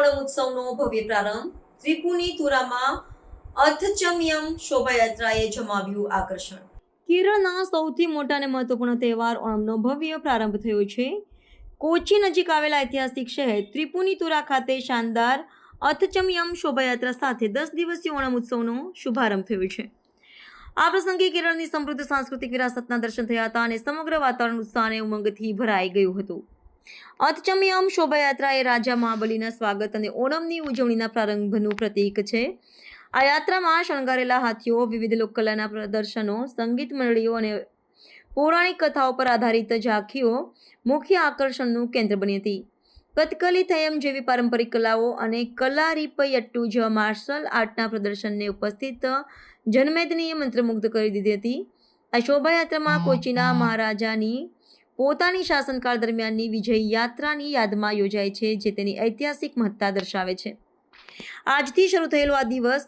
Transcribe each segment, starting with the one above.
ઓણમ ઉત્સવનો ભવ્ય પ્રારંભ ત્રિપુનિતુરામાં અર્થચમ્યમ શોભાયાત્રાએ જમાવ્યું આકર્ષણ। કેરળના સૌથી મોટા અને મહત્વપૂર્ણ તહેવાર ઓણમનો ભવ્ય પ્રારંભ થયો છે। કોચી નજીક આવેલા ઐતિહાસિક શહેર ત્રિપુનિતુરા ખાતે શાનદાર અર્થચમ્યમ શોભાયાત્રા સાથે 10 દિવસીય ઓણમ ઉત્સવનો શુભારંભ થયો છે। આ પ્રસંગે કેરળની સમૃદ્ધ સાંસ્કૃતિક વિરાસતના દર્શન થયા હતા અને સમગ્ર વાતાવરણ ઉત્સાહ અને ઉમંગથી ભરાઈ ગયું હતું। અર્થચમ્યમ શોભાયાત્રા એ રાજા મહાબલીના સ્વાગત અને ઓણમની ઉજવણીના પ્રારંભનું પ્રતીક છે। આ યાત્રામાં શણગારેલા હાથીઓ, વિવિધ લોકકલાના પ્રદર્શનો, સંગીત મંડળીઓ અને પૌરાણિક કથાઓ પર આધારિત ઝાંખીઓ મુખ્ય આકર્ષણનું કેન્દ્ર બની હતી। કથકલી, થયમ જેવી પારંપરિક કલાઓ અને કલારીપયટ્ટુ જેવા માર્શલ આર્ટના પ્રદર્શનને ઉપસ્થિત જનમેદનીએ મંત્રમુગ્ધ કરી દીધી હતી। આ શોભાયાત્રામાં કોચીના મહારાજાની પોતાની શાસનકાળ દરમિયાનની વિજય યાત્રાની યાદમાં યોજાય છે, જે તેની ઐતિહાસિક મહત્તા દર્શાવે છે। આજથી શરૂ થયેલો આ દિવસ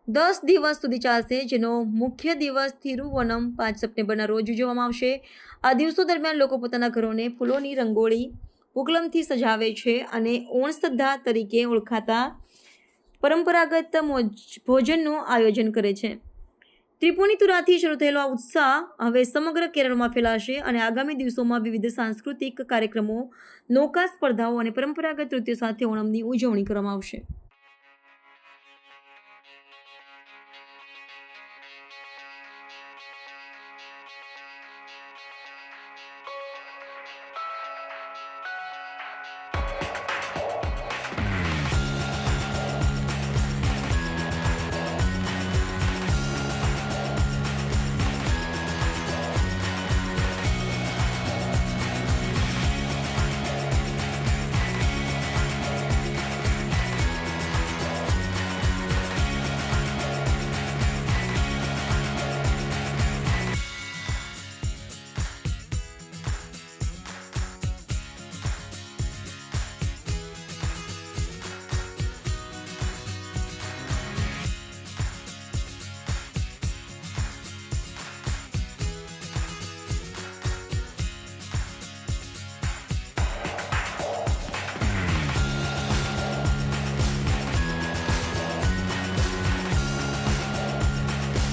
10 દિવસ સુધી ચાલશે, જેનો મુખ્ય દિવસ થિરુવોનમ 5 સપ્ટેમ્બરના રોજ ઉજવવામાં આવશે। આ દિવસો દરમિયાન લોકો પોતાના ઘરોને ફૂલોની રંગોળી પૂકલમથી સજાવે છે અને ઓણસદ્ધા તરીકે ઓળખાતા પરંપરાગત ભોજનનું આયોજન કરે છે। ત્રિપુનિતુરાથી શરૂ થયેલો આ ઉત્સાહ હવે સમગ્ર કેરળમાં ફેલાશે અને આગામી દિવસોમાં વિવિધ સાંસ્કૃતિક કાર્યક્રમો, નૌકા સ્પર્ધાઓ અને પરંપરાગત નૃત્યો સાથે ઓણમની ઉજવણી કરવામાં આવશે।